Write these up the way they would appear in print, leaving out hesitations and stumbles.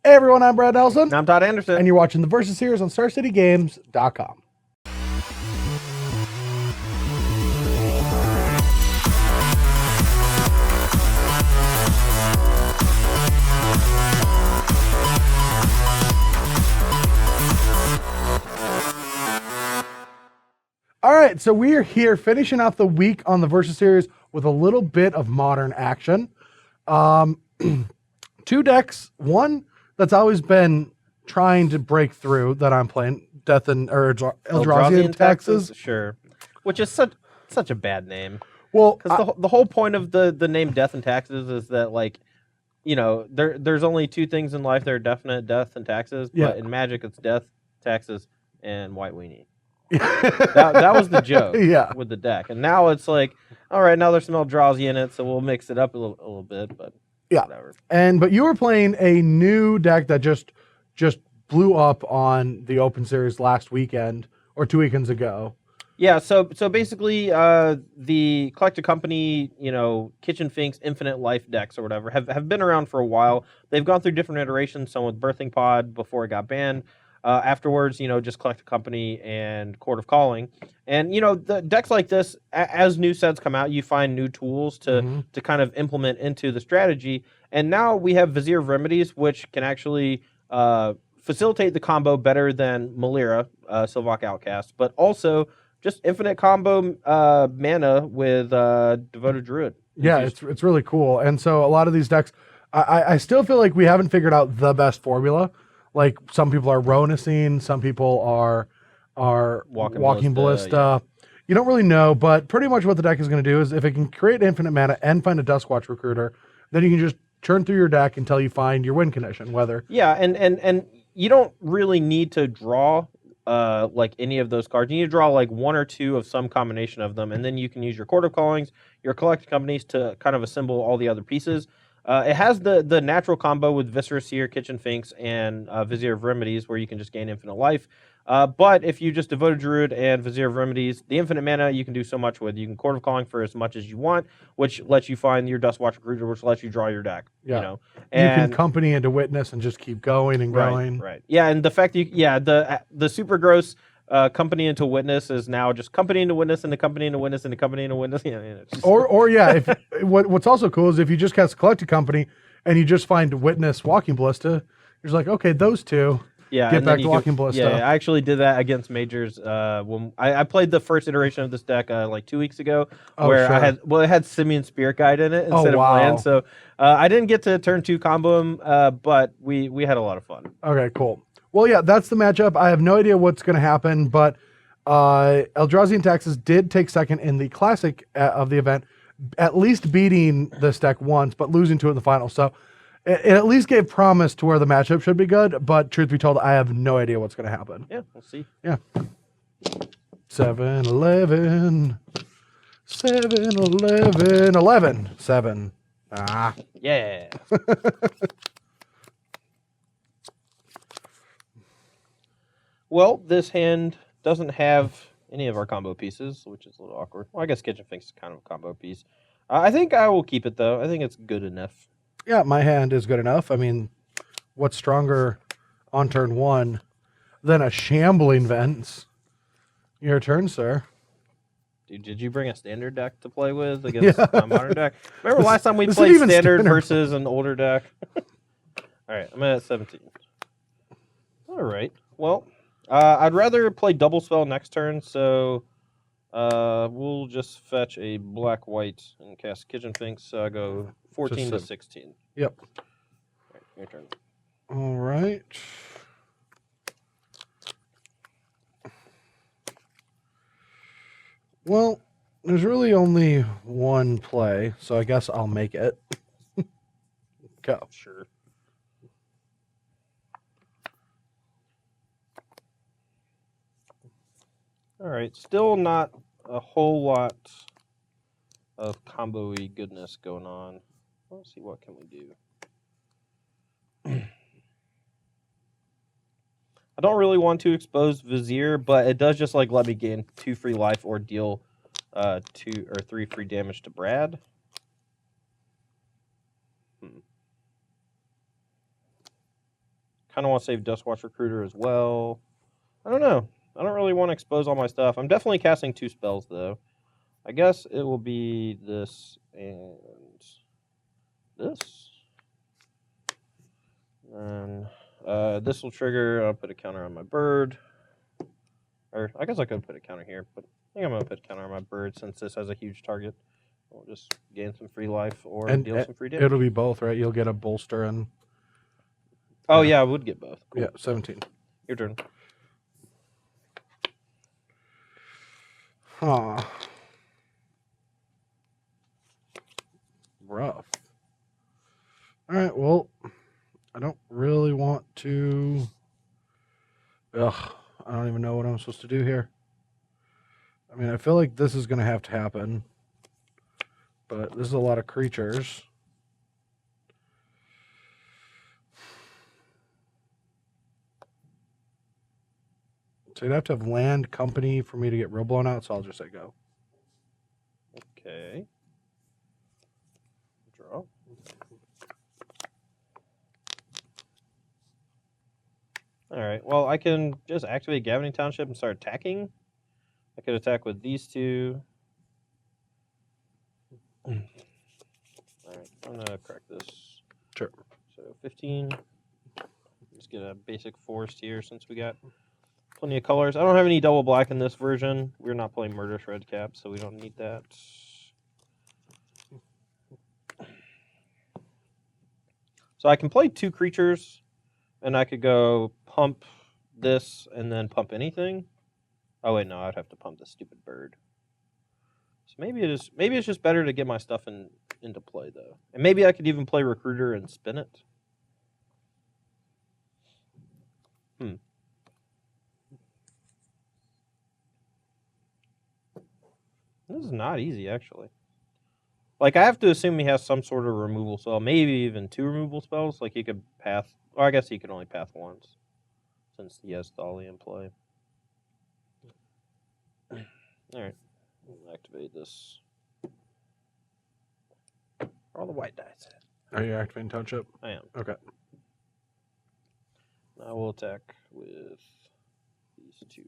Hey everyone, I'm Brad Nelson. I'm Todd Anderson. And you're watching the Versus series on StarCityGames.com. All right, so we are here finishing off the week on the Versus series with a little bit of modern action. Two decks, one that's always been trying to break through that I'm playing, Eldrazi and Taxes. Sure. Which is such a bad name. Well, because the whole point of the name Death and Taxes is that, like, you know, there's only two things in life that are definite: death and taxes. But in Magic, it's death, taxes, and white weenie. that was the joke with the deck. And now it's like, all right, now there's some Eldrazi in it, so we'll mix it up a little bit, but whatever. But you were playing a new deck that just blew up on the Open Series last weekend or 2 weekends ago. Yeah, so basically, the Collected Company, Kitchen Finks Infinite Life decks or whatever have been around for a while. They've gone through different iterations, some with Birthing Pod before it got banned. Afterwards, just Collected Company and Court of Calling. And, the decks like this, as new sets come out, you find new tools to kind of implement into the strategy. And now we have Vizier of Remedies, which can actually facilitate the combo better than Malira, Sylvok Outcast, but also just infinite combo mana with Devoted Druid. It's really cool. And so a lot of these decks, I still feel like we haven't figured out the best formula. Like, some people are Ronasine, some people are Walking Ballista. Yeah. You don't really know, but pretty much what the deck is going to do is if it can create infinite mana and find a Duskwatch Recruiter, then you can just churn through your deck until you find your win condition, whether... Yeah, and you don't really need to draw like any of those cards. You need to draw like one or two of some combination of them, and then you can use your Court of Callings, your Collected Companies to kind of assemble all the other pieces. It has the natural combo with Viscera Seer, Kitchen Finks, and Vizier of Remedies, where you can just gain infinite life. But if you just Devoted Druid and Vizier of Remedies, the infinite mana you can do so much with. You can Court of Calling for as much as you want, which lets you find your Duskwatch Recruiter, which lets you draw your deck. And you can Company into Witness and just keep going and going. Right. Yeah, and the fact that the super gross Company into Witness is now just Company into Witness and the Company into Witness and the Company into Witness. If what's also cool is if you just cast Collected Company and you just find Witness, Walking Ballista, you're just like, okay, those two. Get back to Walking Ballista. Yeah, I actually did that against Majors when I played the first iteration of this deck like 2 weeks ago, where it had Simian Spirit Guide in it instead of land. So I didn't get to turn 2 combo him, but we had a lot of fun. Okay, cool. Well, yeah, that's the matchup. I have no idea what's going to happen, but Eldrazi and Taxes did take second in the Classic of the event, at least beating this deck once, but losing to it in the final. So it at least gave promise to where the matchup should be good, but truth be told, I have no idea what's going to happen. Yeah, we'll see. Yeah. 7-11. 7-11. 11. 7. Ah. Yeah. Well, this hand doesn't have any of our combo pieces, which is a little awkward. Well, I guess Kitchen Finks is kind of a combo piece. I think I will keep it, though. I think it's good enough. Yeah, my hand is good enough. I mean, what's stronger on turn 1 than a Shambling Vents? Your turn, sir. Dude, did you bring a standard deck to play with against my modern deck? Remember last time we played standard versus an older deck? All right, I'm at 17. All right, well... I'd rather play Double Spell next turn, so we'll just fetch a black-white and cast Kitchen Finks, so I go 14 to 16. Yep. All right, your turn. All right. Well, there's really only one play, so I guess I'll make it. Go. Sure. All right, still not a whole lot of combo-y goodness going on. Let's see, what can we do? I don't really want to expose Vizier, but it does just like let me gain 2 free life or deal 2 or 3 free damage to Brad. Kind of want to save Dustwatch Recruiter as well. I don't know. I don't really want to expose all my stuff. I'm definitely casting 2 spells, though. I guess it will be this and this. And this will trigger. I'll put a counter on my bird. Or I guess I could put a counter here, but I think I'm going to put a counter on my bird since this has a huge target. We'll just gain some free life or deal some free damage. It'll be both, right? You'll get a bolster and... Oh, yeah, I would get both. Cool. Yeah, 17. Your turn. Huh. Rough. All right, well, I don't really want to... Ugh, I don't even know what I'm supposed to do here. I mean, I feel like this is going to have to happen. But this is a lot of creatures. So you'd have to have land company for me to get real blown out, so I'll just say go. Okay. Draw. All right. Well, I can just activate Gavining Township and start attacking. I could attack with these 2. All right. I'm going to crack this. Sure. So 15. Just get a basic forest here since we got plenty of colors. I don't have any double black in this version. We're not playing Murderous Redcap, so we don't need that. So I can play 2 creatures, and I could go pump this and then pump anything. Oh wait, no, I'd have to pump this stupid bird. So maybe it's just better to get my stuff into play though. And maybe I could even play Recruiter and spin it. This is not easy, actually. Like, I have to assume he has some sort of removal spell, maybe even 2 removal spells. Like, he could path... Or I guess he could only path once, since he has Thalia in play. Alright. Activate this. All the white dice. Are you activating Township? I am. Okay. I will attack with these 2.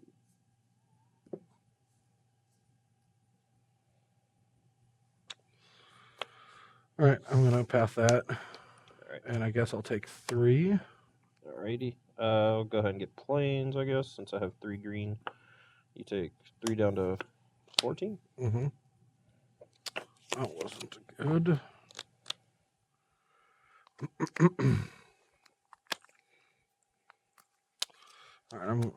All right, I'm going to path that. All right. And I guess I'll take 3. Alrighty. I'll go ahead and get plains, I guess, since I have 3 green. You take 3 down to 14. Mm-hmm. That wasn't good. All right,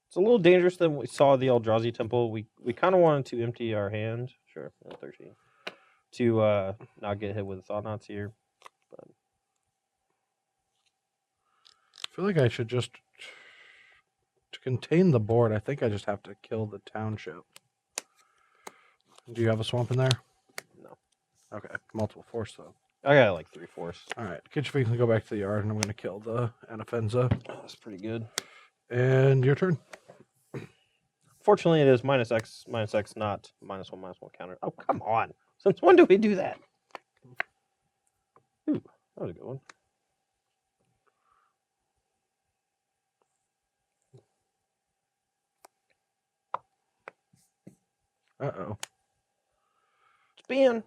It's a little dangerous than we saw the Eldrazi temple. We kind of wanted to empty our hand. Sure, 13. To not get hit with Thought-Knots here. But I feel like I should just... To contain the board, I think I just have to kill the township. Do you have a swamp in there? No. Okay, multiple force, though. I got like 3/4. All right, Kitchen Fix can go back to the yard, and I'm going to kill the Anafenza. Oh, that's pretty good. And your turn. Fortunately, it is -X, not -1/-1 counter. Oh, come on. Since when do we do that? Ooh, that was a good one. Uh-oh. Spin.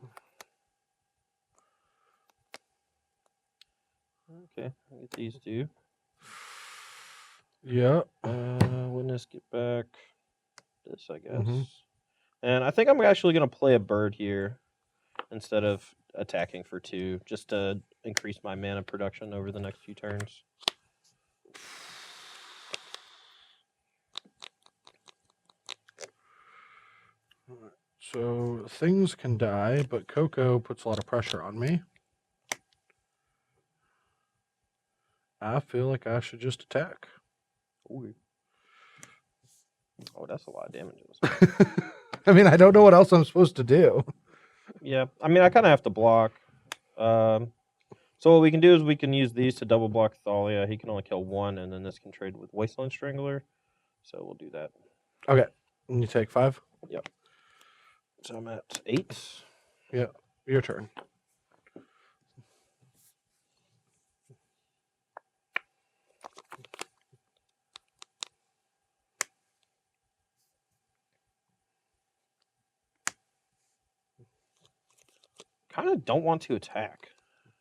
Okay, I'll get these 2. Yeah. Witness, get back. This, I guess. Mm-hmm. And I think I'm actually going to play a bird here instead of attacking for 2, just to increase my mana production over the next few turns. So things can die, but Coco puts a lot of pressure on me. I feel like I should just attack. Ooh. Oh, that's a lot of damage. I mean, I don't know what else I'm supposed to do. Yeah, I mean, I kind of have to block. So what we can do is we can use these to double block Thalia. He can only kill 1, and then this can trade with Wasteland Strangler. So we'll do that. Okay. And you take 5? Yep. So I'm at 8. Yeah. Your turn. Kind of don't want to attack,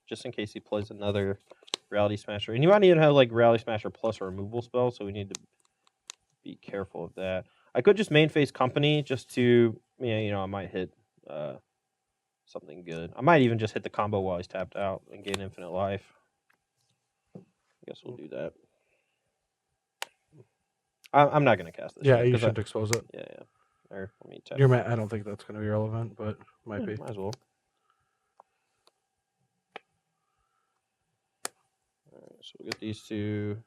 just in case he plays another Reality Smasher. And you might even have like Reality Smasher plus a removal spell, so we need to be careful of that. I could just main phase Company just to, I might hit something good. I might even just hit the combo while he's tapped out and gain infinite life. I guess we'll do that. I'm not going to cast this. Yeah, you shouldn't expose it. Yeah. Or let me tap. I don't think that's going to be relevant, but might be. Might as well. All right, so we'll get these two.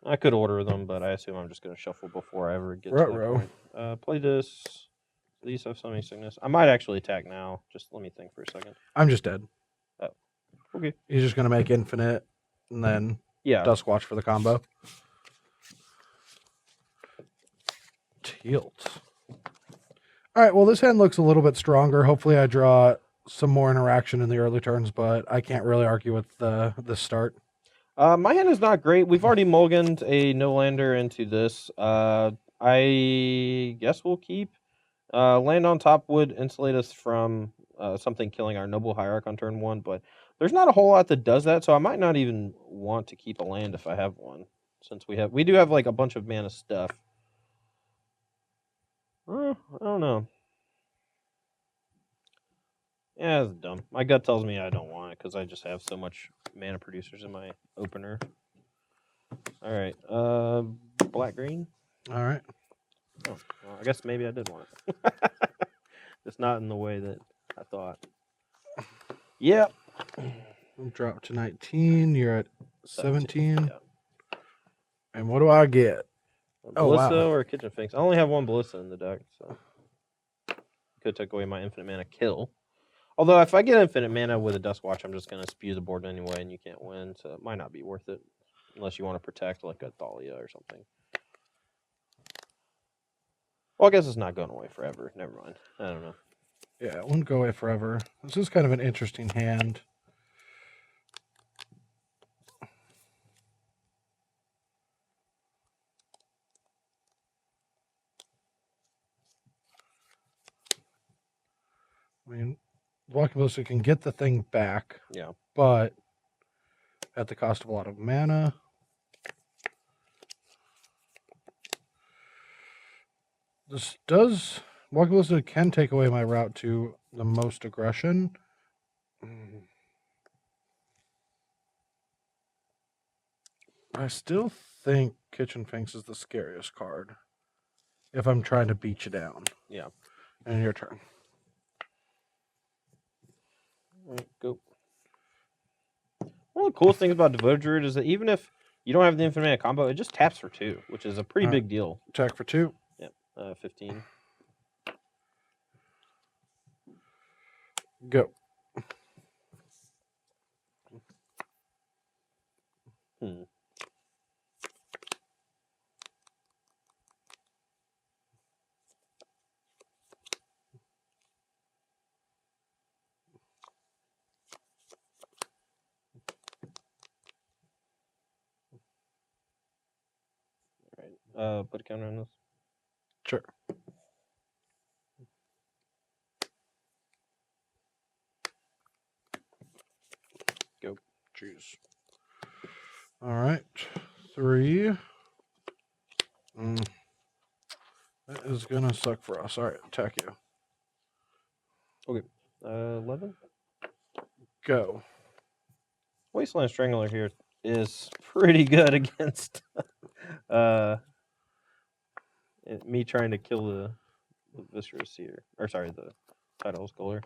I could order them, but I assume I'm just going to shuffle before I ever get to that point. Play this. These have summoning sickness. I might actually attack now. Just let me think for a second. I'm just dead. Oh, okay. He's just going to make infinite and then Duskwatch for the combo. Tilt. All right, well, this hand looks a little bit stronger. Hopefully I draw some more interaction in the early turns, but I can't really argue with the start. My hand is not great. We've already mulliganed a no-lander into this. I guess we'll keep. Land on top would insulate us from something killing our Noble Hierarch on turn 1, but there's not a whole lot that does that, so I might not even want to keep a land if I have one, since we do have like a bunch of mana stuff. I don't know. Yeah, it's dumb. My gut tells me I don't want it because I just have so much mana producers in my opener. All right, black-green. All right. Oh, well, I guess maybe I did want it. Just not in the way that I thought. Yep. We'll drop to 19. You're at 17. Yeah. And what do I get? Ballista or Kitchen Finks? I only have one Ballista in the deck, so could take away my infinite mana kill. Although if I get infinite mana with a Duskwatch, I'm just going to spew the board anyway, and you can't win, so it might not be worth it unless you want to protect like a Thalia or something. Well, I guess it's not going away forever. Never mind. I don't know. Yeah, it won't go away forever. This is kind of an interesting hand. I mean, Walking Ballista can get the thing back. Yeah. But at the cost of a lot of mana. This does... Walking Ballista can take away my route to the most aggression. I still think Kitchen Finks is the scariest card. If I'm trying to beat you down. Yeah. And your turn. All right, go. One of the coolest things about Devoted Druid is that even if you don't have the infinite mana combo, it just taps for 2, which is a pretty big deal. Attack for 2. Yep, 15. Go. Put a counter on this. Sure. Go. Jeez. All right. 3. That is going to suck for us. All right, attack you. Okay. 11. Go. Wasteland Strangler here is pretty good against me trying to kill the Viscera Seer. Or sorry, the Tidal Sculler.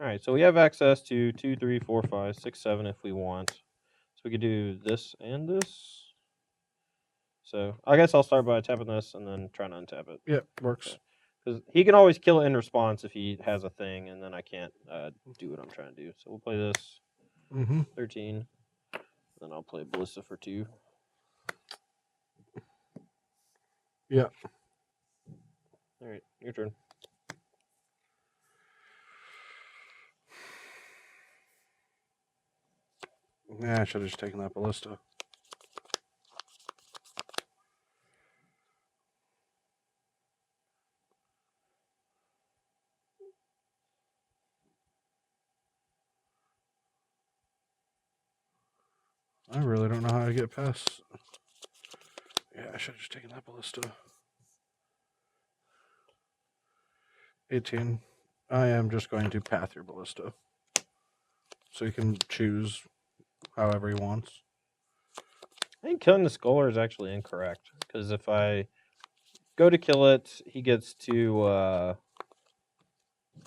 Alright, so we have access to 2, 3, 4, 5, 6, 7 if we want. So we could do this and this. So I guess I'll start by tapping this and then trying to untap it. Yep, works. Okay. Because he can always kill it in response if he has a thing, and then I can't do what I'm trying to do. So we'll play this 13. Then I'll play Ballista for 2. Yeah. All right, your turn. Yeah, I should have just taken that ballista. I really don't know how to get past. Yeah, I should have just taken that ballista. 18. I am just going to path your ballista. So you can choose however he wants. I think killing the Sculler is actually incorrect, because if I go to kill it, he gets to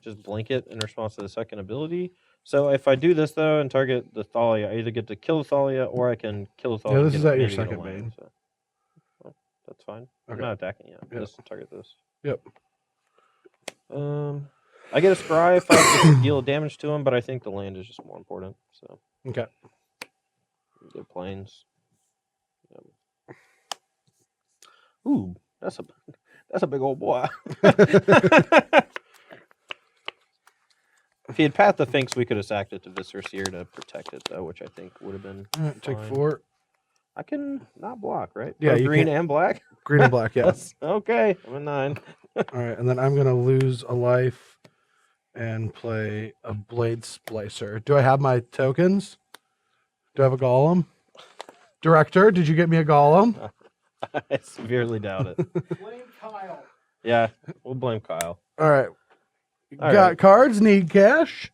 just blink it in response to the second ability. So if I do this, though, and target the Thalia, I either get to kill the Thalia, or I can kill the Thalia. Yeah, this is at your maybe get a second land, main. so. Well, that's fine. Okay. I'm not attacking yet. Yep. Just target this. Yep. I get a scry if I just deal damage to him, but I think the land is just more important. So Okay. good planes. Yep. Ooh, that's a big old boy. If he had pathed the Finks, we could have sacked it to Viscera Seer to protect it, though, which I think would have been Alright, take fine. 4. I can not block, right? Yeah, Oh, you green can't- and black. Green and black, yeah. Okay, I'm a 9. Alright, and then I'm going to lose a life and play a Blade Splicer. Do I have my tokens? Do I have a golem? Director, did you get me a golem? I severely doubt it. Blame Kyle. Yeah, we'll blame Kyle. All right. All Got right. cards, need cash.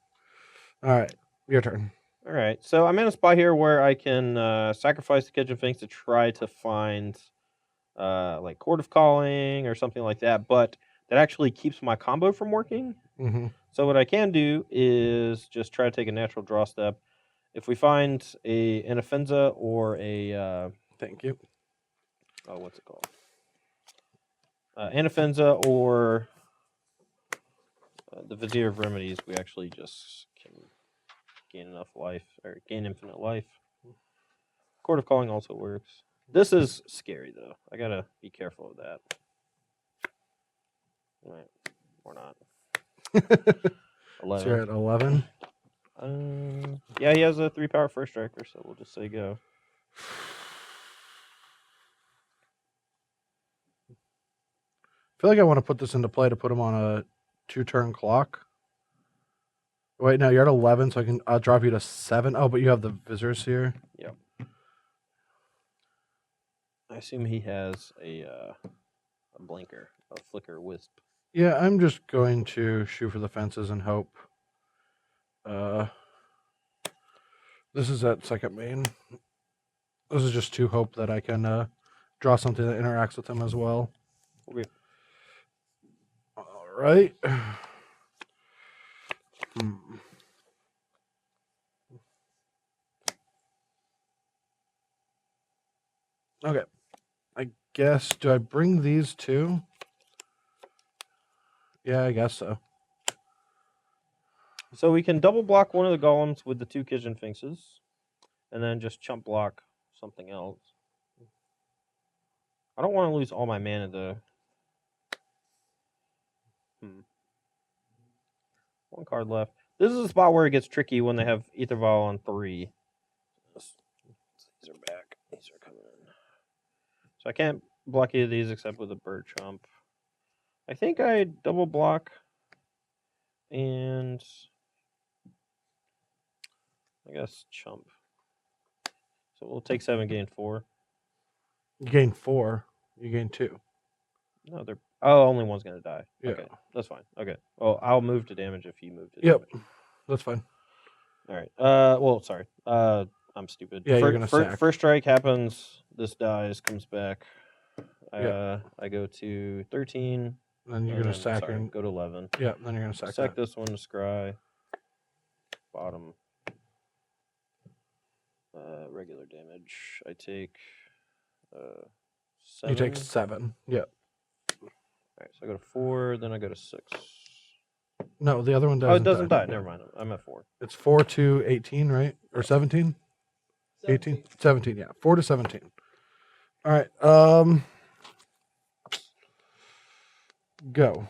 All right, your turn. All right, so I'm in a spot here where I can sacrifice the Kitchen Finks to try to find like Court of Calling or something like that, but that actually keeps my combo from working. Mm-hmm. So what I can do is just try to take a natural draw step. If we find an Offenza or a Thank you. what's it called? An Offenza or the Vizier of Remedies, we actually just can gain enough life, or gain infinite life. Court of Calling also works. This is scary, though. I gotta be careful of that. Right. Or not. 11. So you're at 11. Yeah, he has a 3-power first striker, so we'll just say go. I feel like I want to put this into play to put him on a 2-turn clock. Wait, no, you're at 11, so I'll drop you to 7. Oh, but you have the Viscera here. Yep. I assume he has a blinker, a flicker wisp. Yeah, I'm just going to shoot for the fences and hope. This is at second main. This is just to hope that I can draw something that interacts with him as well. Okay. All right. Okay. I guess, do I bring these two? Yeah, I guess so. So we can double block one of the golems with the 2 Kitchen Finxes, and then just chump block something else. I don't want to lose all my mana, though. One card left. This is a spot where it gets tricky when they have Ether Vial on 3. These are back. These are coming in. So I can't block either of these except with a bird chump. I think I double block and I guess chump. So we'll take 7, gain 4. You gain 4. You gain 2. No, they're only one's gonna die. Yeah. Okay, that's fine. Okay. Well, I'll move to damage if you move to Yep. damage. That's fine. All right. Well, sorry. I'm stupid. Yeah, you're gonna sack. First strike happens. This dies. Comes back. Yeah. I go to 13. Then you're and going to then, sack sorry, her. go to 11. Yeah, then you're going to sack Sack that. this one to scry. Bottom. Regular damage. I take 7. You take 7. Yeah. All right, so I go to 4, then I go to 6. No, the other one doesn't. Oh, it doesn't die. Never mind. I'm at 4. It's 4 to 18, right? Or 17? 18? 17, yeah. 4 to 17. All right. Go.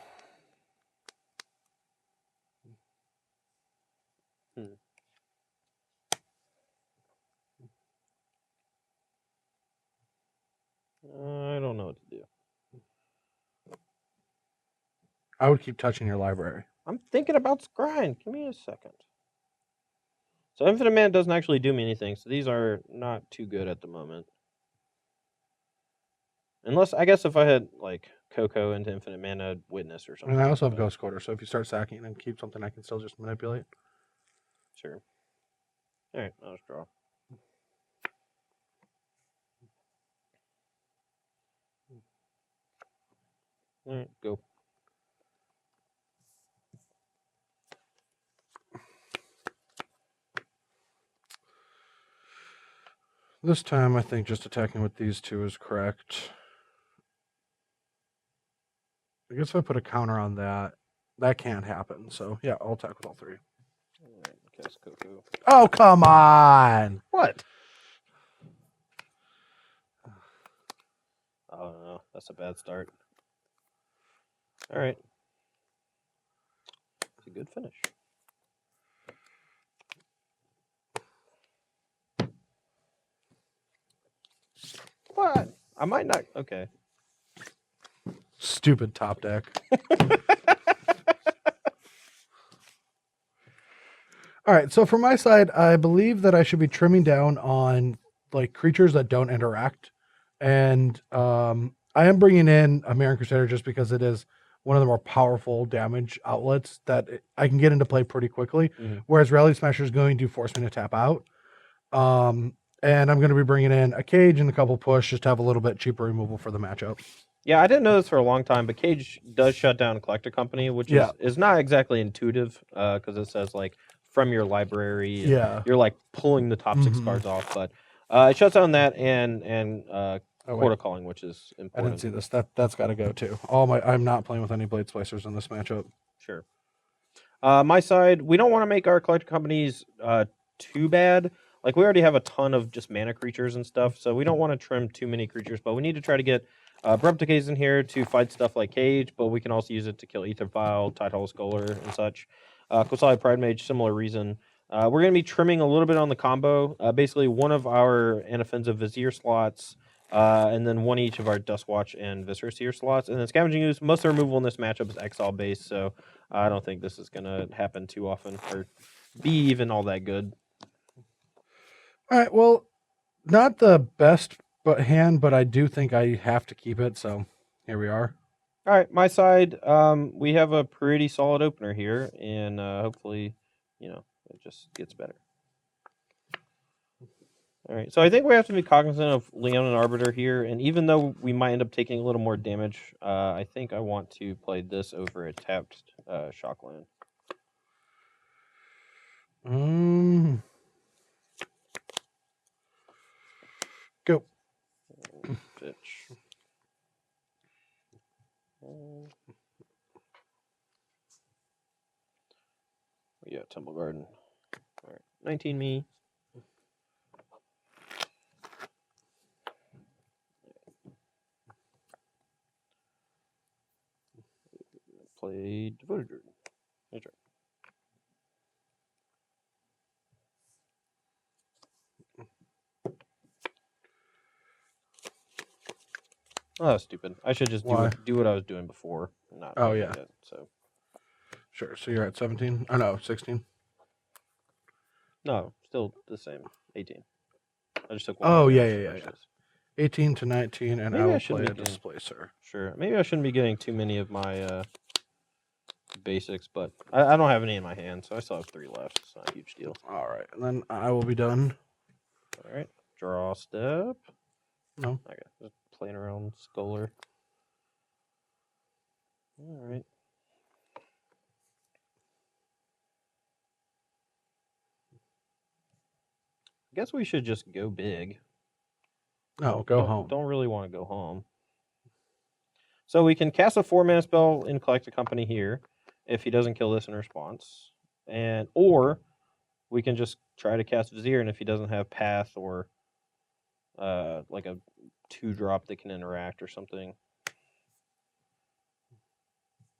I don't know what to do. I would keep touching your library. I'm thinking about scrying. Give me a second. So Infinite Mana doesn't actually do me anything, so these are not too good at the moment. Unless, I guess if I had, like, Coco into Infinite Mana, Witness or something. And I also have but- Ghost Quarter, so if you start sacking and keep something, I can still just manipulate. Sure. Alright, I'll just draw. Alright, go. This time, I think just attacking with these two is correct. I guess if I put a counter on that, that can't happen. So, yeah, I'll attack with all three. Alright, cast Coco. Oh, come on! What? Oh no, that's a bad start. Alright. It's a good finish. What? I might not. Okay. Stupid top deck. All right, so from my side, I believe that I should be trimming down on like creatures that don't interact, and I am bringing in a Mirran Crusader just because it is one of the more powerful damage outlets that I can get into play pretty quickly. Whereas Rally Smasher is going to force me to tap out, and I'm going to be bringing in a Cage and a couple push just to have a little bit cheaper removal for the matchup. Yeah, I didn't know this for a long time, but Cage does shut down Collector Company, which is not exactly intuitive because it says like from your library. And you're like pulling the top 6 cards off, but it shuts down that and Quarter Calling, which is important. I didn't see this. That's got to go too. I'm not playing with any Blade Splicers in this matchup. Sure. My side, we don't want to make our Collector Companies too bad. Like we already have a ton of just mana creatures and stuff, so we don't want to trim too many creatures, but we need to try to get Brupticates in here to fight stuff like Cage, but we can also use it to kill Aetherfile, Tidehall Scholar, and such. Kosali Pride Mage, similar reason. We're going to be trimming a little bit on the combo. Basically, one of our Inoffensive Vizier slots, and then one each of our Dustwatch and Viscera Seer slots. And then Scavenging Ooze, most of the removal in this matchup is Exile based, so I don't think this is going to happen too often or be even all that good. All right, well, not the best hand, but I do think I have to keep it, so here we are. All right, my side, we have a pretty solid opener here, and hopefully, it just gets better. All right, so I think we have to be cognizant of Leon and Arbiter here, and even though we might end up taking a little more damage, I think I want to play this over a tapped Shockland. Go. Pitch. Yeah, Temple Garden. All right, 19 me. Play Devoted Druid. That's right. Oh, that's stupid. I should just do what I was doing before. Not it, so. Sure. So you're at 17? Oh, no, 16. No, still the same. 18. I just took one. Oh, yeah. 18 to 19, and Maybe I will I shouldn't play a be getting- Displacer. Sure. Maybe I shouldn't be getting too many of my basics, but I don't have any in my hand, so I still have 3 left. It's not a huge deal. All right, and then I will be done. All right. Draw step. No. Okay. Just playing around Scholar. All right. I guess we should just go big. No, go home. Don't really want to go home. So we can cast a 4-mana spell in Collector Company here if he doesn't kill this in response. Or we can just try to cast Vizier, and if he doesn't have Path or like a 2-drop that can interact or something.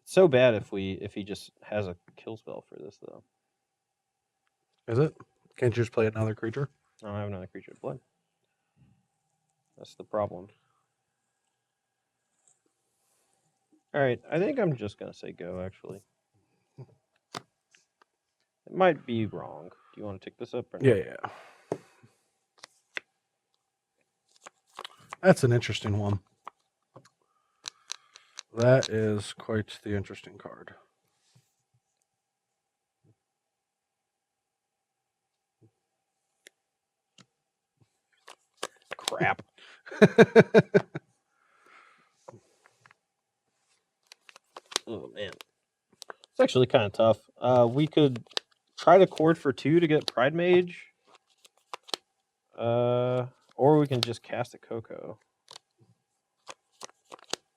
It's so bad if he just has a kill spell for this though. Is it? Can't you just play another creature? I don't have another creature of blood. That's the problem. All right, I think I'm just gonna say go. Actually, it might be wrong. Do you want to tick this up? Or no? Yeah. That's an interesting one. That is quite the interesting card. Crap. Oh man, it's actually kind of tough. We could try to cord for 2 to get Pride Mage, or we can just cast a Coco.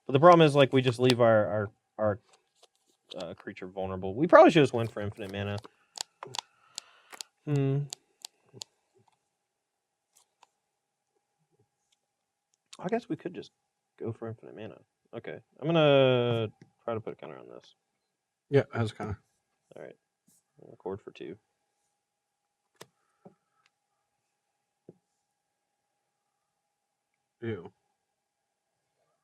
But the problem is, like, we just leave our creature vulnerable. We probably should just went for infinite mana. I guess we could just go for infinite mana. Okay, I'm gonna try to put a counter on this. Yeah, has a counter. All right, cord for 2. Ew.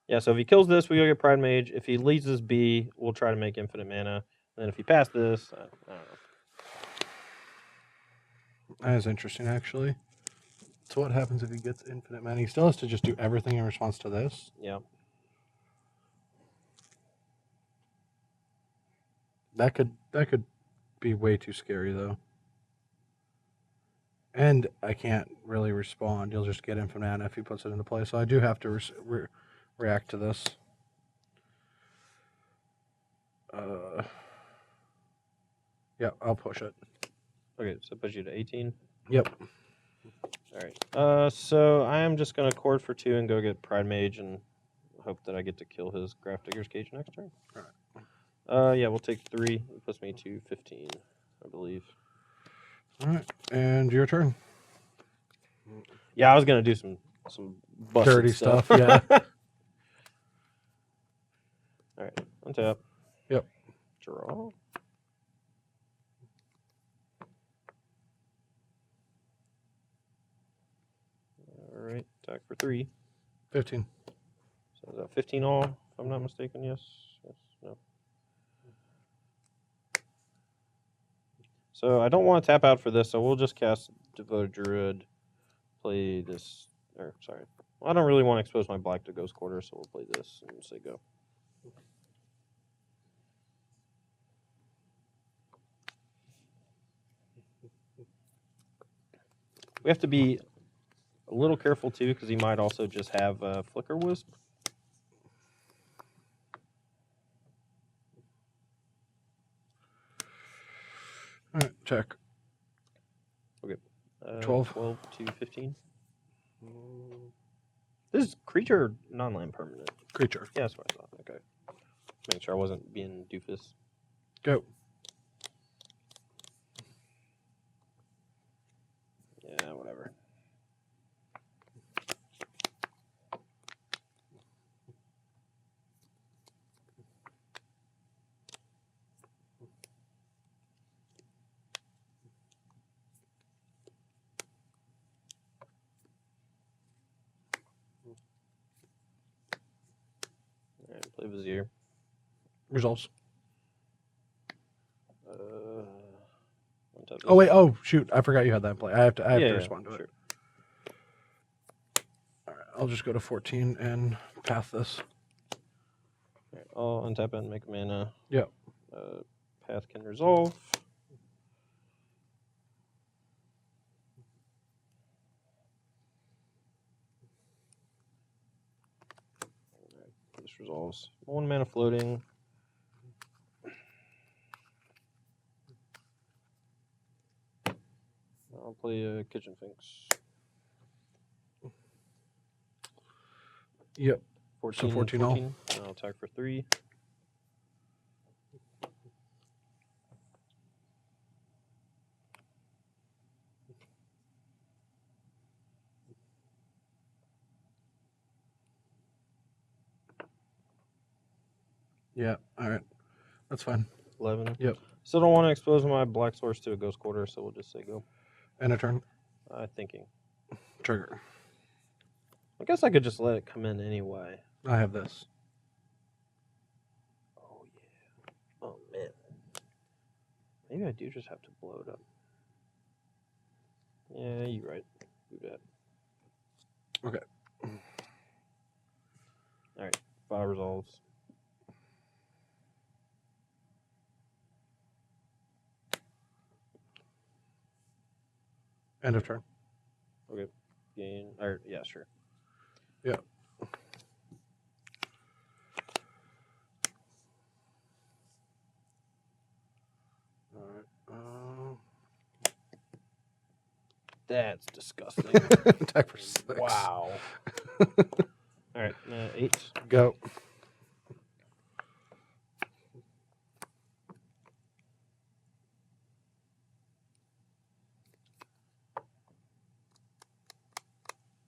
Yeah, so if he kills this, we go get Pride Mage. If he leads this B, we'll try to make infinite mana. And then if he passed this, I don't know. That is interesting, actually. So what happens if he gets infinite mana? He still has to just do everything in response to this? Yeah. That could be way too scary, though. And I can't really respond. You'll just get infinite mana if he puts it into play. So I do have to react to this. Yeah, I'll push it. Okay, so it puts you to 18. Yep. All right. So I am just gonna cord for 2 and go get Pride Mage and hope that I get to kill his Grafdigger's Cage next turn. All right. Yeah, we'll take 3. It puts me to 15, I believe. All right, and your turn. Yeah, I was gonna do some busted Dirty stuff. Yeah. All right, untap. Yep. Draw. All right, attack for 3. 15. So is that 15 all, if I'm not mistaken? Yes. Yes. No. So I don't want to tap out for this, so we'll just cast Devoted Druid, play this, or sorry. Well, I don't really want to expose my black to Ghost Quarter, so we'll play this and say go. We have to be a little careful too, because he might also just have Flicker Wisp. All right, check. Okay. 12. 12 to 15. This is creature non-land permanent. Creature. Yeah, that's what I thought. Okay. Make sure I wasn't being doofus. Go. Yeah, whatever. All right, play Vizier. Results. Untap Oh wait! this. Oh shoot! I forgot you had that in play. I have to respond to sure. it. All right, I'll just go to 14 and path this. All right, I'll untap it and make a mana. Yep. Path can resolve. Right, this resolves. 1 mana floating. I'll play Kitchen Finks. Yep. 14, So 14 all. 14. I'll attack for 3. Yeah. All right. That's fine. 11. Yep. Still don't want to expose my black source to a ghost quarter, so we'll just say go. End of turn. Thinking. Trigger. I guess I could just let it come in anyway. I have this. Oh, yeah. Oh, man. Maybe I do just have to blow it up. Yeah, you're right. Do that. Okay. All right. 5 resolves. End of turn. Okay. Gain. Or, yeah, sure. Yeah. All right. That's disgusting. Attack for 6. Wow. All right. 8. Go.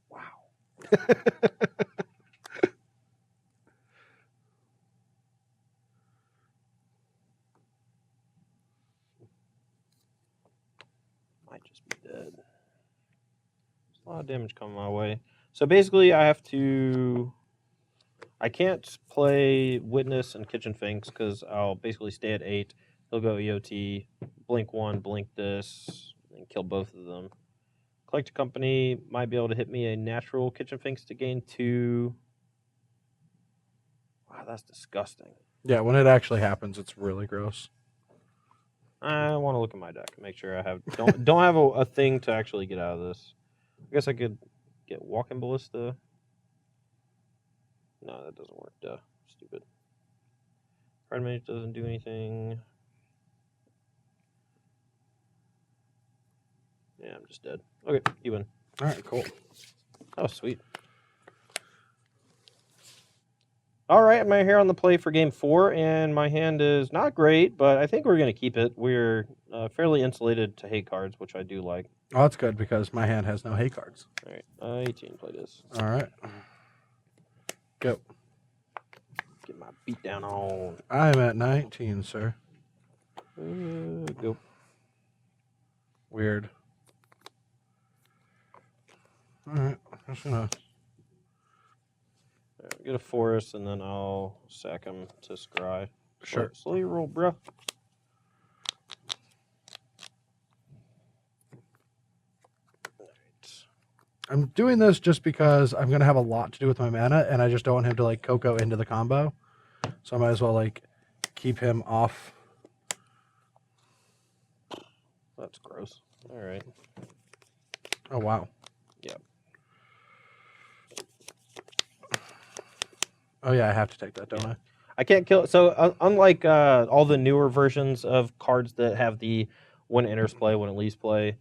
Wow. Might just be dead. There's a lot of damage coming my way. So basically, I have to. I can't play Witness and Kitchen Finks because I'll basically stay at 8. He'll go EOT, blink 1, blink this, and kill both of them. Collector Company might be able to hit me a natural Kitchen Finks to gain 2. Wow, that's disgusting. Yeah, when it actually happens, it's really gross. I want to look at my deck and make sure I have don't have a thing to actually get out of this. I guess I could get Walking Ballista. No, that doesn't work. Duh. Stupid. Pride Mage doesn't do anything. Yeah, I'm just dead. Okay, you win. All right, cool. Oh, sweet. All right, I'm here on the play for game 4, and my hand is not great, but I think we're going to keep it. We're fairly insulated to hate cards, which I do like. Oh, that's good because my hand has no hate cards. All right, 18, play this. All right. Go. Get my beat down on. I'm at 19, sir. Go. Weird. All right. I'm just going to... Get a forest, and then I'll sack him to scry. Sure. Slowly roll, bruh. I'm doing this just because I'm going to have a lot to do with my mana, and I just don't want him to, like, Coco into the combo. So I might as well, like, keep him off. That's gross. All right. Oh, wow. Yeah. Oh, yeah, I have to take that, don't I? I can't kill. So unlike all the newer versions of cards that have the when it enters play, when it leaves play,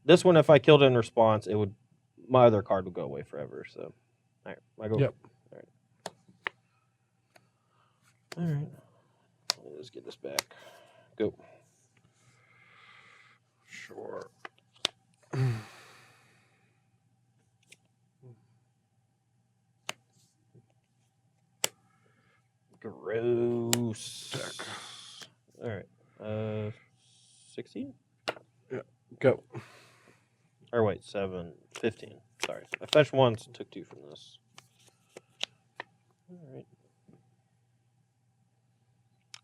this one, if I killed it in response, it would my other card would go away forever. So, all right, I go. Yep. All right. Let's get this back. Go. Sure. Gross. Check. All right. 16? Yeah. Go. Or wait, 15. Sorry. I fetched once and took 2 from this. All right.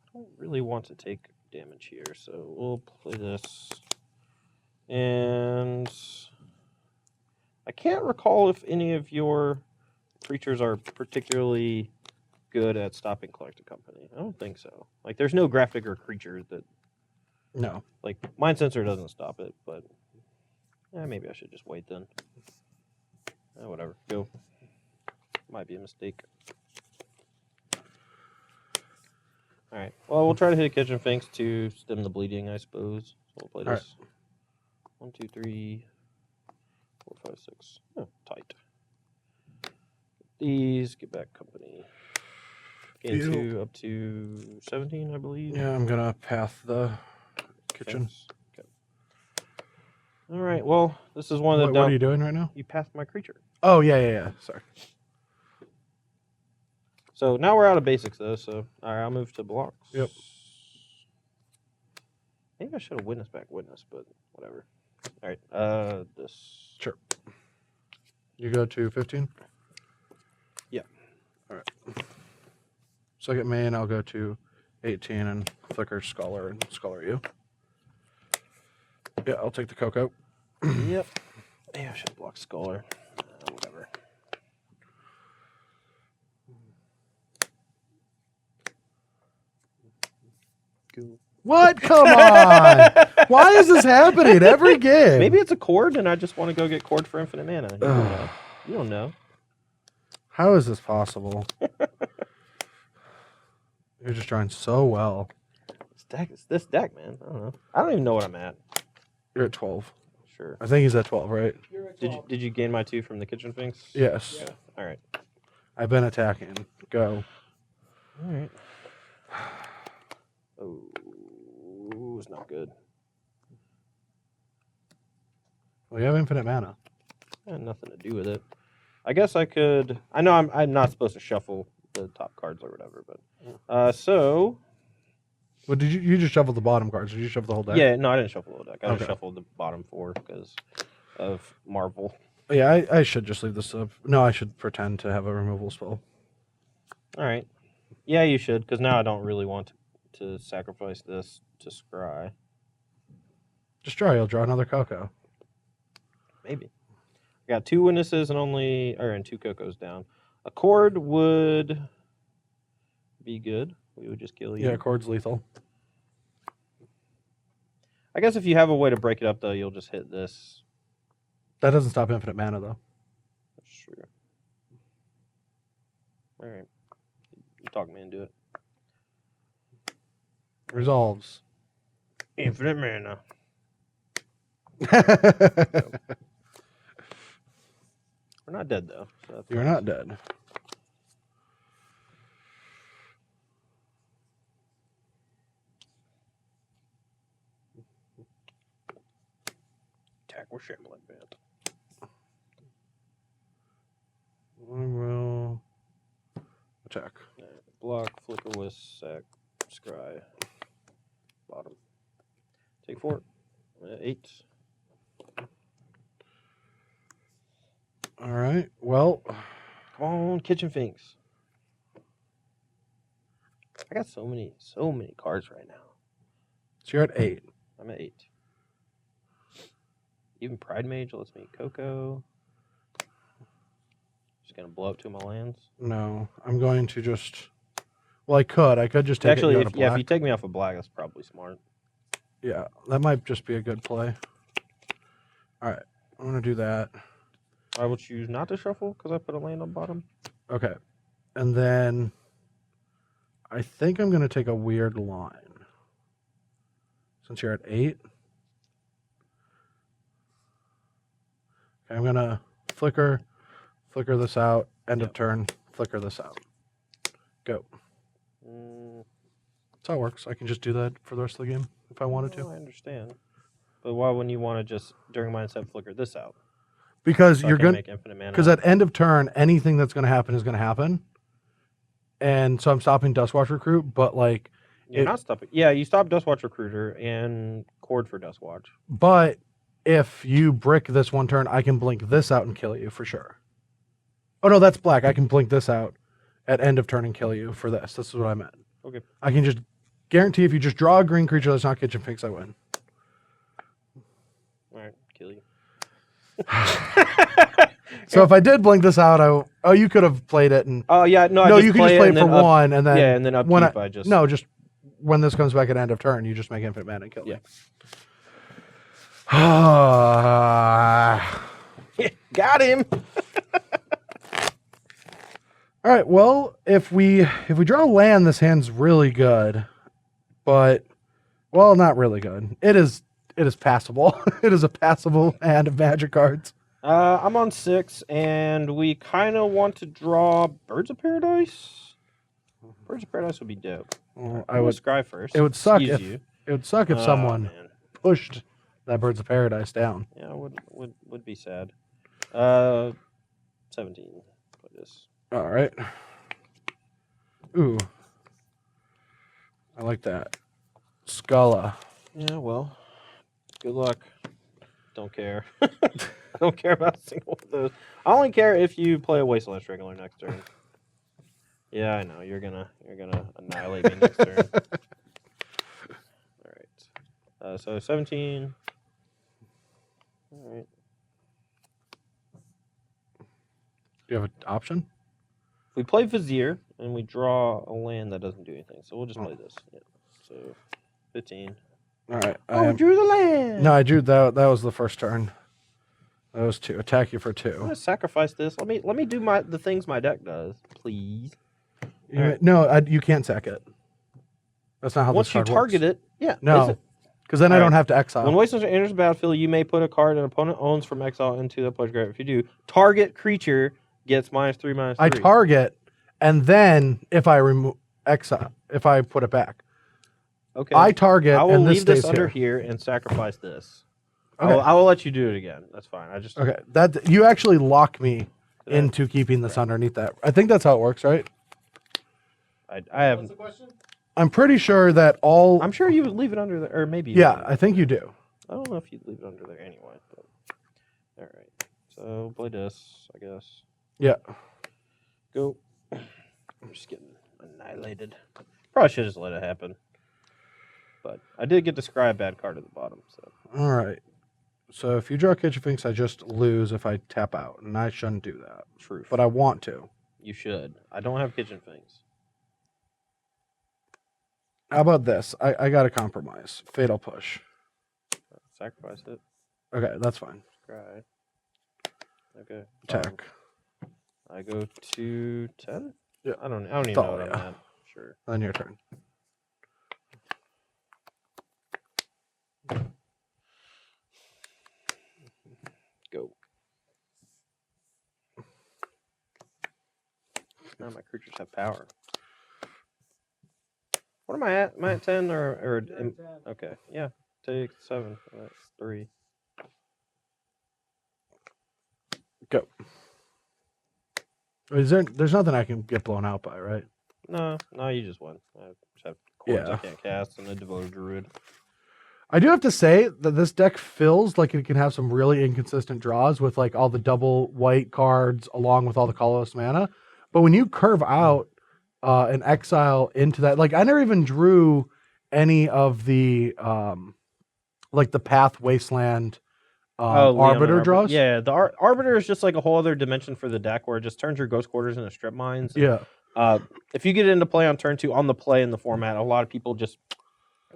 I don't really want to take damage here, so we'll play this. And I can't recall if any of your creatures are particularly good at stopping Collector Company. I don't think so. Like, there's no graphic or creature that... No. Like, Mind Sensor doesn't stop it, but... maybe I should just wait then. Whatever. Go. Might be a mistake. Alright. Well, we'll try to hit a Kitchen Finks to stem the bleeding, I suppose. So we'll play this. 1, 2, 3, 4, 5, 6. Oh, tight. These, get back company. Gain 2 up to 17, I believe. Yeah, I'm going to path the kitchen. Okay. All right, well, this is one of the... What are you doing right now? You pathed my creature. Oh, yeah. Sorry. So now we're out of basics though. So all right, I'll move to blocks. Yep. Maybe I should have witness back witness, but whatever. All right. This. Sure. You go to 15? Yeah. All right. Second main, I'll go to 18 and flicker Scholar and Scholar you. Yeah, I'll take the Cocoa. Yep. Yeah, I should block Scholar. Whatever. Go. What? Come on! Why is this happening every game? Maybe it's a cord, and I just want to go get cord for infinite mana. You don't know. You don't know. How is this possible? You're just trying so well. This deck, man. I don't know. I don't even know what I'm at. You're at 12. Sure. I think he's at 12, right? You're at 12. Did you gain my 2 from the kitchen finks? Yes. Yeah. All right. I've been attacking. Go. All right. Oh, it's not good. Well, you have infinite mana. Had nothing to do with it. I guess I could. I know I'm not supposed to shuffle the top cards or whatever, but so. Well, did you just shuffle the bottom cards? Did you shuffle the whole deck? Yeah, no, I didn't shuffle the whole deck. I just Okay. shuffled the bottom 4 because of Marvel. Yeah, I should just leave this up. No, I should pretend to have a removal spell. All right. Yeah, you should, because now I don't really want to sacrifice this to scry. Just try. You'll draw another Cocoa. Maybe. I got 2 witnesses and 2 Cocos down. A cord would be good. We would just kill you. Yeah, Cord's lethal. I guess if you have a way to break it up, though, you'll just hit this. That doesn't stop infinite mana, though. That's true. All right. You talk me into it. Resolves. Infinite mana. We're not dead, though. So that's You're not dead. attack with Shambling Band. I will attack. Block, flicker, whisk, sack, scry. Bottom. Take 4. 8. All right. Well, Come on, Kitchen Finks. I got so many cards right now. so you're at 8. I'm at 8. Even Pride Mage lets me Coco. Just gonna blow up 2 of my lands. No, I'm going to just. Well, I could just take Actually, it and go to if black. you take me off of black, that's probably smart. Yeah, that might just be a good play. All right, I'm gonna do that. I will choose not to shuffle because I put a land on bottom. Okay, and then I think I'm gonna take a weird line. Since you're at 8, okay, I'm gonna flicker this out. End of turn, flicker this out. Go. That's how it works. I can just do that for the rest of the game if I wanted to. I understand. But why wouldn't you want to just, during my step, flicker this out? Because So you're I can going make infinite mana. because at end of turn, anything that's going to happen is going to happen. And so I'm stopping Dustwatch Recruit, but like You're not stopping. Yeah, you stop Dustwatch Recruiter and cord for Dustwatch. but if you brick this one turn, I can blink this out and kill you for sure. Oh no, that's black. I can blink this out at end of turn and kill you for this. This is what I meant. Okay. I can just guarantee if you just draw a green creature that's not Kitchen Finks, I win. All right, kill you. So if I did blink this out, you could have played it and Oh yeah, no. you can just play it for one and then Yeah, and then when upkeep. I just no, just when this comes back at end of turn, you just make infinite mana and kill Yeah. me. got him. All right. Well, if we draw land, this hand's really good, but well, not really good. It is passable. It is a passable hand of Magic cards. I'm on 6, and we kind of want to draw Birds of Paradise. Birds of Paradise would be dope. Well, I would scry first. It would suck Excuse if you. it would suck if Oh, someone man. pushed that Birds of Paradise down. Yeah, would be sad. 17. Put this. All right. Ooh. I like that. Skulla. Yeah, well, good luck. Don't care. I don't care about a single one of those. I only care if you play a Wasteland Strangler next turn. Yeah, I know. You're gonna annihilate me next turn. All right. So 17. All right. Do you have an option? We play Vizier and we draw a land that doesn't do anything. So we'll just play this. Yeah. So 15. All right. Oh, drew the land. No, I drew that. That was the first turn. That was 2. Attack you for 2. I'm gonna sacrifice this. Let me do the things my deck does, please. No, you can't sack it. That's not how Once this you card target works. it, yeah. No, because then I don't have to exile. When Wasteland enters the battlefield, you may put a card an opponent owns from exile into the player's graveyard. If you do, target creature gets -3/-3. I target, and then if I remove exile, if I put it back, okay. I target, I will and this leave this stays under here. and sacrifice this. Okay. I will let you do it again. That's fine. I just Okay, that you actually lock me into keeping this underneath that. I think that's how it works, right? I haven't. What's the question? I'm pretty sure that all. I'm sure you would leave it under there, or maybe. Yeah, I think you do. I don't know if you'd leave it under there anyway. But... All right. So play this, I guess. Yeah. Go. I'm just getting annihilated. Probably should just let it happen. But I did get to scry a bad card at the bottom. So. All right. So if you draw Kitchen Finks, I just lose if I tap out, and I shouldn't do that. Truth. But I want to. You should. I don't have kitchen things. How about this? I got a compromise. Fatal Push. Sacrifice it. Okay, that's fine. Scry. Okay. Attack. I go to 10? Yeah. I don't even Oh, know what yeah. I'm at. Sure. Then your turn. Go. Now my creatures have power. What am I at? Am I at 10 or okay. Yeah. Take 7. That's 3. Go. There's nothing I can get blown out by, right? No, you just won. I just have chords I Yeah. can't cast and a Devoted Druid. I do have to say that this deck feels like it can have some really inconsistent draws with like all the double white cards along with all the colorless mana. But when you curve out an exile into that, like I never even drew any of the like the Path Wasteland Arbiter draws. Yeah, the Arbiter is just like a whole other dimension for the deck where it just turns your Ghost Quarters into strip mines. And, Yeah. if you get into play on turn 2 on the play in the format, a lot of people just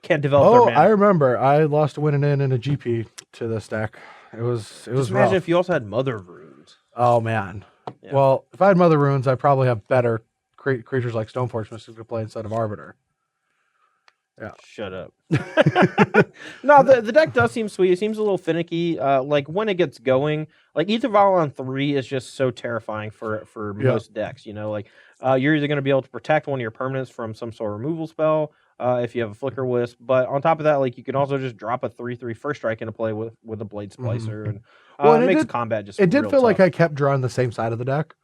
can't develop Oh, their I mana. remember. I lost a win and in a GP to this deck. It was Just rough. imagine if you also had Mother of Runes. Oh man. Yeah. Well, if I had Mother Runes, I probably have better creatures like Stoneforge Mystic to play instead of Arbiter. Yeah. Shut up. No, the deck does seem sweet. It seems a little finicky. Like when it gets going, like Ether Vial on 3 is just so terrifying for most decks. You know, like you're either going to be able to protect one of your permanents from some sort of removal spell if you have a Flicker Wisp, but on top of that, like you can also just drop a 3/3 first strike into play with a Blade Splicer, and it makes combat just. It did real feel tough. like I kept drawing the same side of the deck.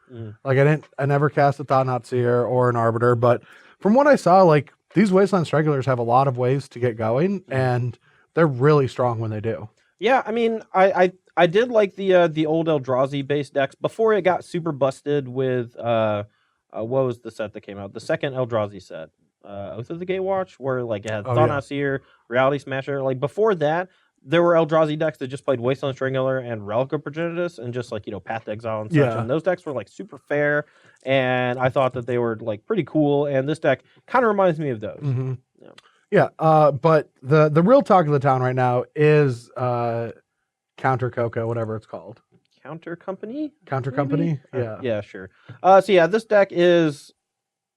Like I never cast a Thought Knot Seer or an Arbiter, but from what I saw, like these Wasteland Strangulars have a lot of ways to get going, and they're really strong when they do. Yeah, I mean, I did like the old Eldrazi based decks before it got super busted with what was the set that came out? The second Eldrazi set, Oath of the Gatewatch, where like it had Thought Knot Seer, Reality Smasher. Like before that, there were Eldrazi decks that just played Wasteland Strangler and Relic of Progenitus and just like, Path to Exile and such. Yeah. And those decks were like super fair, and I thought that they were like pretty cool. And this deck kind of reminds me of those. Mm-hmm. Yeah. Yeah, but the real talk of the town right now is Counter Coco, whatever it's called. Counter Company? Counter Maybe? Company? Yeah. Yeah, sure. So yeah, this deck is,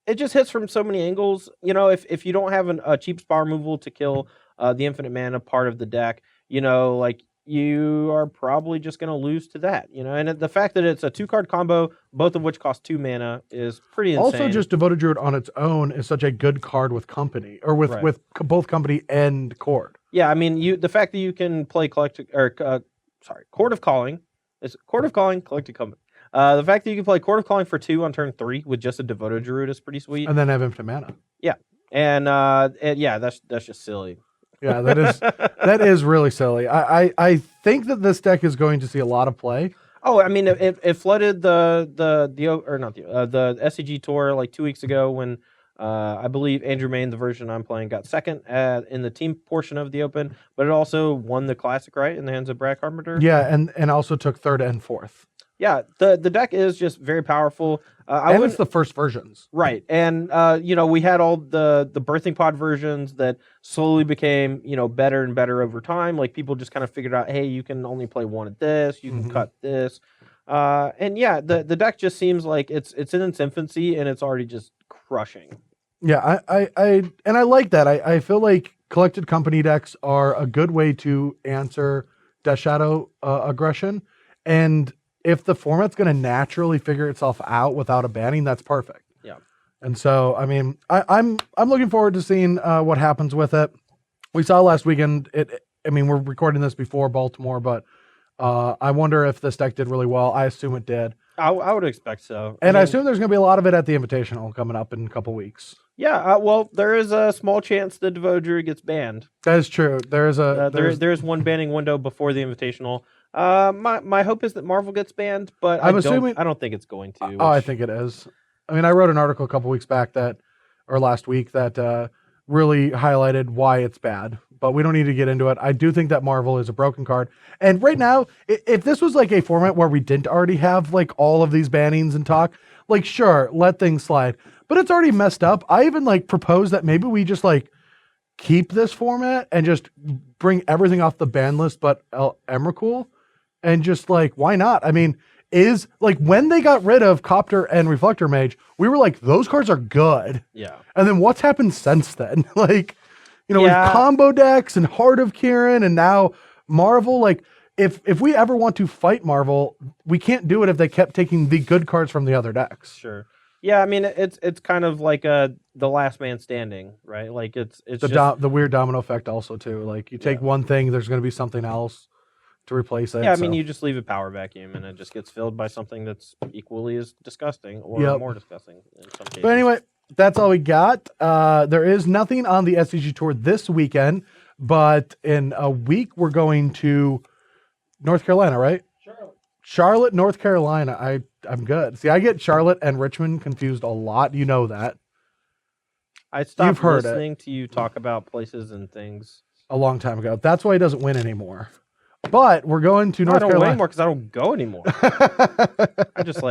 it just hits from so many angles. If you don't have a cheap spell removal to kill the infinite mana part of the deck, like you are probably just going to lose to that, and the fact that it's a 2-card combo, both of which cost 2 mana, is pretty insane. Also, just Devoted Druid on its own is such a good card with company, or with both company and Chord. Yeah, I mean, the fact that you can play Court of Calling, Collected Company. The fact that you can play Court of Calling for 2 on turn 3 with just a Devoto Druid is pretty sweet. And then have infinite mana. And yeah, that's just silly. Yeah, that is really silly. I think that this deck is going to see a lot of play. Oh, I mean, it flooded the SCG tour like 2 weeks ago when I believe Andrew Main, the version I'm playing, got second in the team portion of the Open, but it also won the Classic, right, in the hands of Brad Carpenter. Yeah, and also took third and fourth. Yeah, the deck is just very powerful. And it's the first versions. Right. And, we had all the Birthing Pod versions that slowly became, better and better over time. Like, people just kind of figured out, hey, you can only play one of this, you can cut this. And, yeah, the deck just seems like it's in its infancy, and it's already just crushing. Yeah, I like that. I feel like collected company decks are a good way to answer Death Shadow aggression. And if the format's going to naturally figure itself out without a banning, that's perfect. Yeah. And so, I mean, I'm looking forward to seeing what happens with it. We saw last weekend. We're recording this before Baltimore, but I wonder if this deck did really well. I assume it did. I would expect so. And I assume there's going to be a lot of it at the Invitational coming up in a couple weeks. Yeah, well, there is a small chance the Devoto Druid gets banned. That is true. There's one banning window before the Invitational. My hope is that Marvel gets banned, but I don't think it's going to. Oh, I think it is. I mean, I wrote an article a couple weeks back last week that really highlighted why it's bad, but we don't need to get into it. I do think that Marvel is a broken card. And right now, if this was like a format where we didn't already have like all of these bannings and talk, like sure, let things slide, but it's already messed up. I even like proposed that maybe we just like keep this format and just bring everything off the ban list, but Emrakul. And just like, why not? I mean, is like when they got rid of Copter and Reflector Mage, we were like, those cards are good. Yeah. And then what's happened since then? Like, with combo decks and Heart of Kirin and now Marvel, like if we ever want to fight Marvel, we can't do it if they kept taking the good cards from the other decks. Sure. Yeah, I mean, it's kind of like the last man standing, right? Like it's the weird domino effect also too. Like you take one thing, there's going to be something else to replace it. Yeah, I mean, you just leave a power vacuum and it just gets filled by something that's equally as disgusting or more disgusting in some cases. But anyway, that's all we got. There is nothing on the SCG Tour this weekend, but in a week we're going to North Carolina, right? Charlotte, North Carolina. I'm good. See, I get Charlotte and Richmond confused a lot. You know that. I stopped listening to you talk about places and things a long time ago. That's why he doesn't win anymore. But we're going to North Carolina. I don't win anymore because I don't go anymore.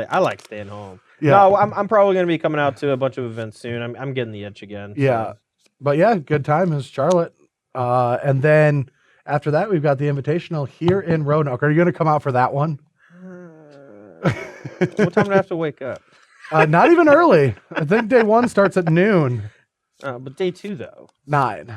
I like staying home. Yeah. No, I'm probably going to be coming out to a bunch of events soon. I'm getting the itch again. Yeah. So. But yeah, good time is Charlotte. And then after that, we've got the Invitational here in Roanoke. Are you going to come out for that one? What time do I have to wake up? Not even early. I think day 1 starts at noon. But day 2, though? 9.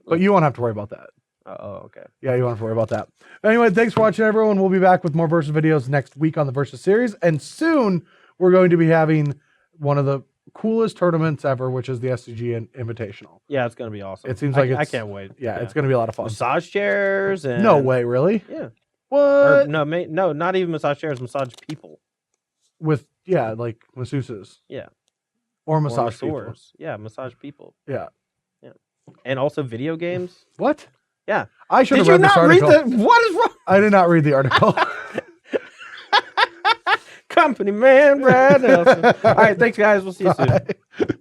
But you won't have to worry about that. Okay. Yeah, you won't have to worry about that. Anyway, thanks for watching, everyone. We'll be back with more Versus videos next week on the Versus series. And soon, we're going to be having one of the coolest tournaments ever, which is the SCG Invitational. Yeah, it's going to be awesome. It seems like I can't wait. Yeah, it's going to be a lot of fun. Massage chairs and... No way, really? Yeah. What? No, not even massage chairs, massage people. With, like masseuses. Yeah. Or massage people. Yeah, massage people. Yeah. Yeah. And also video games. What? Yeah. I should have read this article. What is wrong? I did not read the article. Company man, Brad Nelson. All right, thanks, guys. We'll see you soon.